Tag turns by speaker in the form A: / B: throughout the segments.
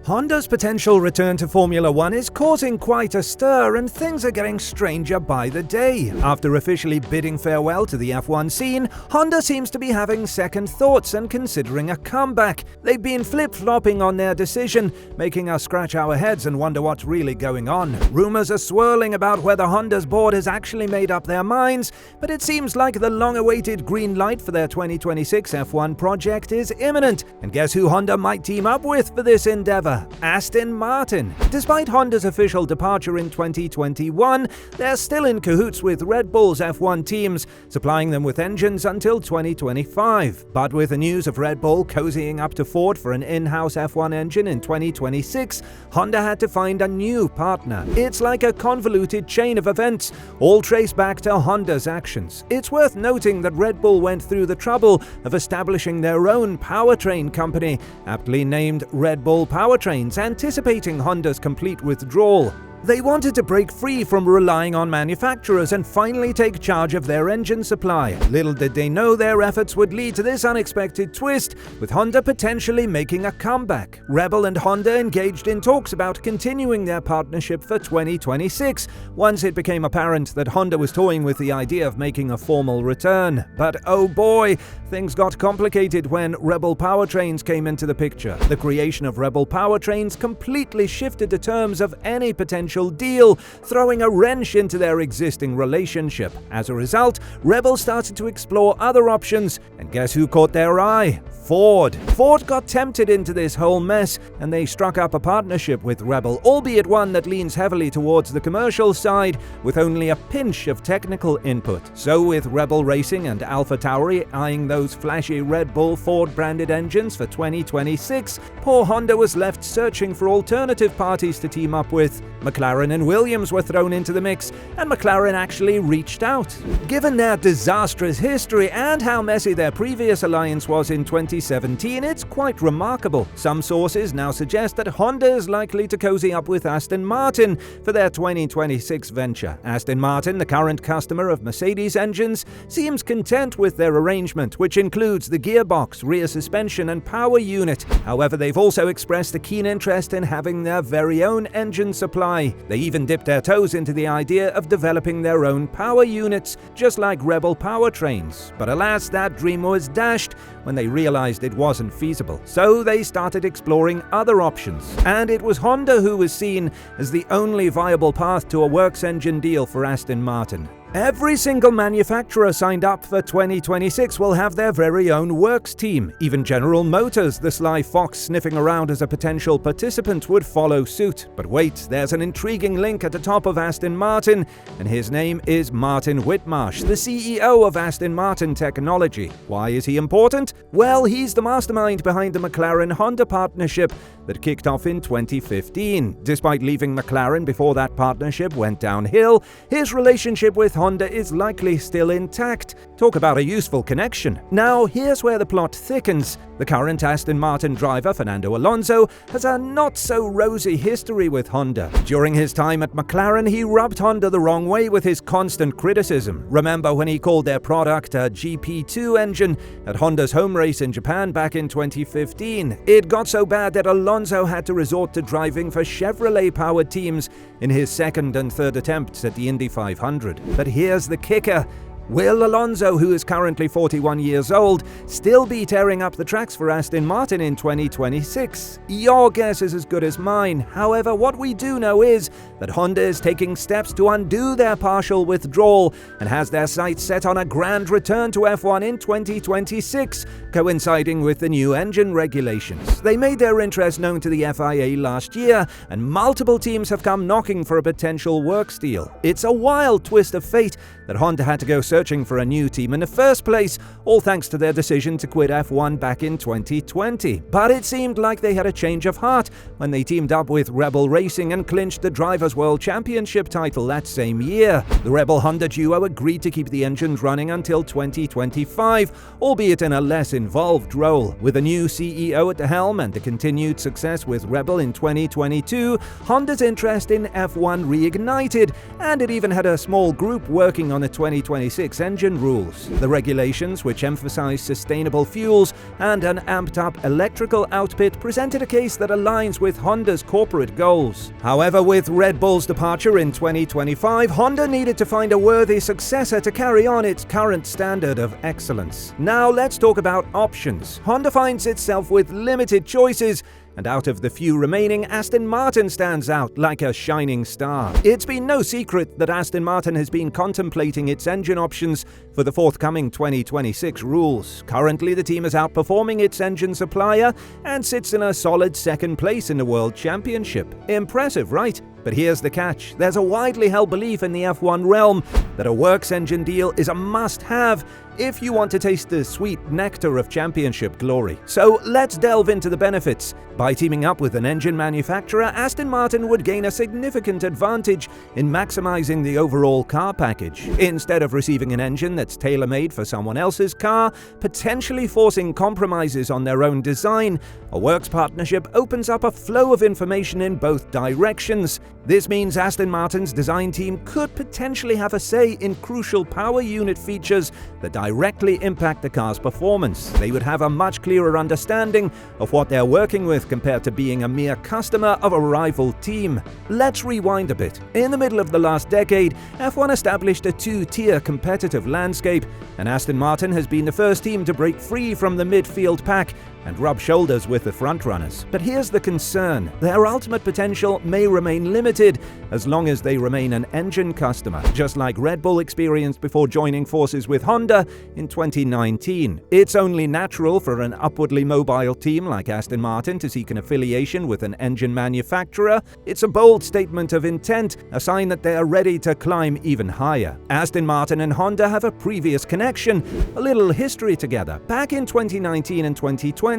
A: Honda's potential return to Formula One is causing quite a stir, and things are getting stranger by the day. After officially bidding farewell to the F1 scene, Honda seems to be having second thoughts and considering a comeback. They've been flip-flopping on their decision, making us scratch our heads and wonder what's really going on. Rumors are swirling about whether Honda's board has actually made up their minds, but it seems like the long-awaited green light for their 2026 F1 project is imminent. And guess who Honda might team up with for this endeavor? Aston Martin. Despite Honda's official departure in 2021, they're still in cahoots with Red Bull's F1 teams, supplying them with engines until 2025. But with the news of Red Bull cozying up to Ford for an in-house F1 engine in 2026, Honda had to find a new partner. It's like a convoluted chain of events, all traced back to Honda's actions. It's worth noting that Red Bull went through the trouble of establishing their own powertrain company, aptly named Red Bull Powertrains, anticipating Honda's complete withdrawal. They wanted to break free from relying on manufacturers and finally take charge of their engine supply. Little did they know their efforts would lead to this unexpected twist, with Honda potentially making a comeback. Rebel and Honda engaged in talks about continuing their partnership for 2026, once it became apparent that Honda was toying with the idea of making a formal return. But oh boy, things got complicated when Rebel Powertrains came into the picture. The creation of Rebel Powertrains completely shifted the terms of any potential deal, throwing a wrench into their existing relationship. As a result, Rebel started to explore other options, and guess who caught their eye? Ford. Ford got tempted into this whole mess, and they struck up a partnership with Rebel, albeit one that leans heavily towards the commercial side, with only a pinch of technical input. So with Rebel Racing and AlphaTauri eyeing those flashy Red Bull Ford-branded engines for 2026, poor Honda was left searching for alternative parties to team up with. McLaren and Williams were thrown into the mix, and McLaren actually reached out. Given their disastrous history and how messy their previous alliance was in 2017, it's quite remarkable. Some sources now suggest that Honda is likely to cozy up with Aston Martin for their 2026 venture. Aston Martin, the current customer of Mercedes engines, seems content with their arrangement, which includes the gearbox, rear suspension, and power unit. However, they've also expressed a keen interest in having their very own engine supply. They even dipped their toes into the idea of developing their own power units, just like Rebel Powertrains. But alas, that dream was dashed when they realized it wasn't feasible. So they started exploring other options. And it was Honda who was seen as the only viable path to a works engine deal for Aston Martin. Every single manufacturer signed up for 2026 will have their very own works team. Even General Motors, the sly fox sniffing around as a potential participant, would follow suit. But wait, there's an intriguing link at the top of Aston Martin, and his name is Martin Whitmarsh, the CEO of Aston Martin Technology. Why is he important? Well, he's the mastermind behind the McLaren-Honda partnership that kicked off in 2015. Despite leaving McLaren before that partnership went downhill, his relationship with Honda is likely still intact. Talk about a useful connection. Now, here's where the plot thickens. The current Aston Martin driver, Fernando Alonso, has a not-so-rosy history with Honda. During his time at McLaren, he rubbed Honda the wrong way with his constant criticism. Remember when he called their product a GP2 engine at Honda's home race in Japan back in 2015? It got so bad that Alonso had to resort to driving for Chevrolet-powered teams in his second and third attempts at the Indy 500. But here's the kicker. Will Alonso, who is currently 41 years old, still be tearing up the tracks for Aston Martin in 2026? Your guess is as good as mine. However, what we do know is that Honda is taking steps to undo their partial withdrawal and has their sights set on a grand return to F1 in 2026, coinciding with the new engine regulations. They made their interest known to the FIA last year, and multiple teams have come knocking for a potential works deal. It's a wild twist of fate that Honda had to go searching for a new team in the first place, all thanks to their decision to quit F1 back in 2020. But it seemed like they had a change of heart when they teamed up with Rebel Racing and clinched the Drivers' World Championship title that same year. The Rebel-Honda duo agreed to keep the engines running until 2025, albeit in a less involved role. With a new CEO at the helm and the continued success with Rebel in 2022, Honda's interest in F1 reignited, and it even had a small group working on the 2026 2026 engine rules. The regulations, which emphasize sustainable fuels and an amped-up electrical output, presented a case that aligns with Honda's corporate goals. However, with Red Bull's departure in 2025, Honda needed to find a worthy successor to carry on its current standard of excellence. Now let's talk about options. Honda finds itself with limited choices, and out of the few remaining, Aston Martin stands out like a shining star. It's been no secret that Aston Martin has been contemplating its engine options for the forthcoming 2026 rules. Currently, the team is outperforming its engine supplier and sits in a solid second place in the World Championship. Impressive, right? But here's the catch. There's a widely held belief in the F1 realm that a works engine deal is a must-have if you want to taste the sweet nectar of championship glory. So let's delve into the benefits. By teaming up with an engine manufacturer, Aston Martin would gain a significant advantage in maximizing the overall car package. Instead of receiving an engine that's tailor-made for someone else's car, potentially forcing compromises on their own design, a works partnership opens up a flow of information in both directions. This means Aston Martin's design team could potentially have a say in crucial power unit features that directly impact the car's performance. They would have a much clearer understanding of what they're working with compared to being a mere customer of a rival team. Let's rewind a bit. In the middle of the last decade, F1 established a two-tier competitive landscape, and Aston Martin has been the first team to break free from the midfield pack and rub shoulders with the frontrunners. But here's the concern. Their ultimate potential may remain limited as long as they remain an engine customer, just like Red Bull experienced before joining forces with Honda in 2019. It's only natural for an upwardly mobile team like Aston Martin to seek an affiliation with an engine manufacturer. It's a bold statement of intent, a sign that they are ready to climb even higher. Aston Martin and Honda have a previous connection, a little history together. Back in 2019 and 2020,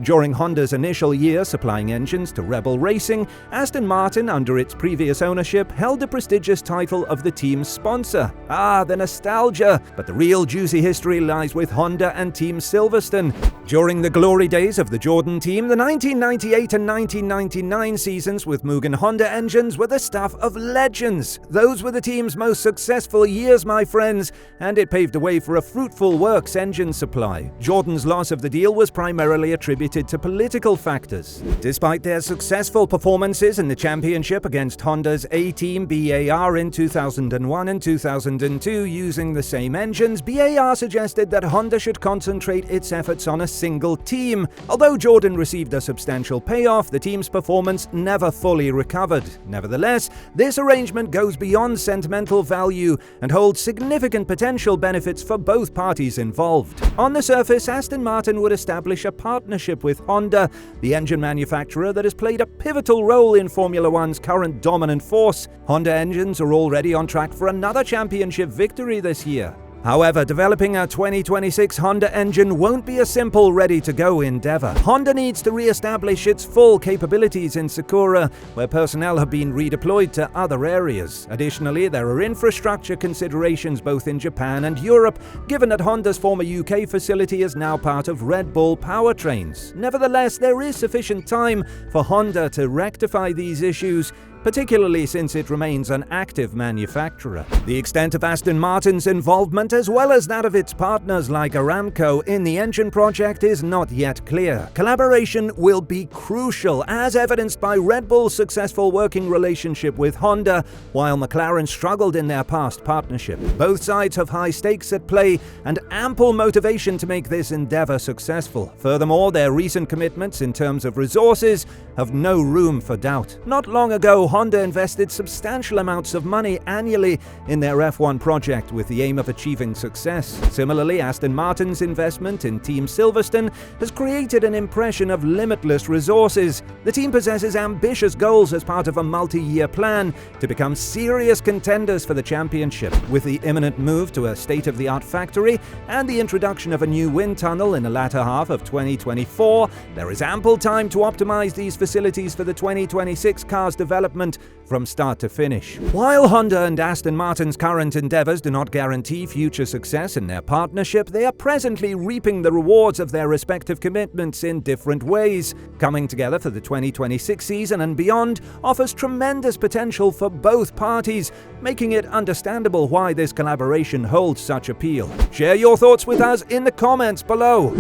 A: during Honda's initial year supplying engines to Rebel Racing, Aston Martin, under its previous ownership, held the prestigious title of the team's sponsor. Ah, the nostalgia! But the real juicy history lies with Honda and Team Silverstone. During the glory days of the Jordan team, the 1998 and 1999 seasons with Mugen Honda engines were the stuff of legends. Those were the team's most successful years, my friends, and it paved the way for a fruitful works engine supply. Jordan's loss of the deal was primarily attributed to political factors. Despite their successful performances in the championship against Honda's A-Team BAR in 2001 and 2002 using the same engines, BAR suggested that Honda should concentrate its efforts on a single team. Although Jordan received a substantial payoff, the team's performance never fully recovered. Nevertheless, this arrangement goes beyond sentimental value and holds significant potential benefits for both parties involved. On the surface, Aston Martin would establish a partnership with Honda, the engine manufacturer that has played a pivotal role in Formula One's current dominant force. Honda engines are already on track for another championship victory this year. However, developing a 2026 Honda engine won't be a simple ready-to-go endeavor. Honda needs to re-establish its full capabilities in Sakura, where personnel have been redeployed to other areas. Additionally, there are infrastructure considerations both in Japan and Europe, given that Honda's former UK facility is now part of Red Bull Powertrains. Nevertheless, there is sufficient time for Honda to rectify these issues, particularly since it remains an active manufacturer. The extent of Aston Martin's involvement, as well as that of its partners like Aramco in the engine project, is not yet clear. Collaboration will be crucial, as evidenced by Red Bull's successful working relationship with Honda, while McLaren struggled in their past partnership. Both sides have high stakes at play and ample motivation to make this endeavor successful. Furthermore, their recent commitments in terms of resources have no room for doubt. Not long ago, Honda invested substantial amounts of money annually in their F1 project with the aim of achieving success. Similarly, Aston Martin's investment in Team Silverstone has created an impression of limitless resources. The team possesses ambitious goals as part of a multi-year plan to become serious contenders for the championship. With the imminent move to a state-of-the-art factory and the introduction of a new wind tunnel in the latter half of 2024, there is ample time to optimize these facilities for the 2026 car's development development from start to finish. While Honda and Aston Martin's current endeavors do not guarantee future success in their partnership, they are presently reaping the rewards of their respective commitments in different ways. Coming together for the 2026 season and beyond offers tremendous potential for both parties, making it understandable why this collaboration holds such appeal. Share your thoughts with us in the comments below.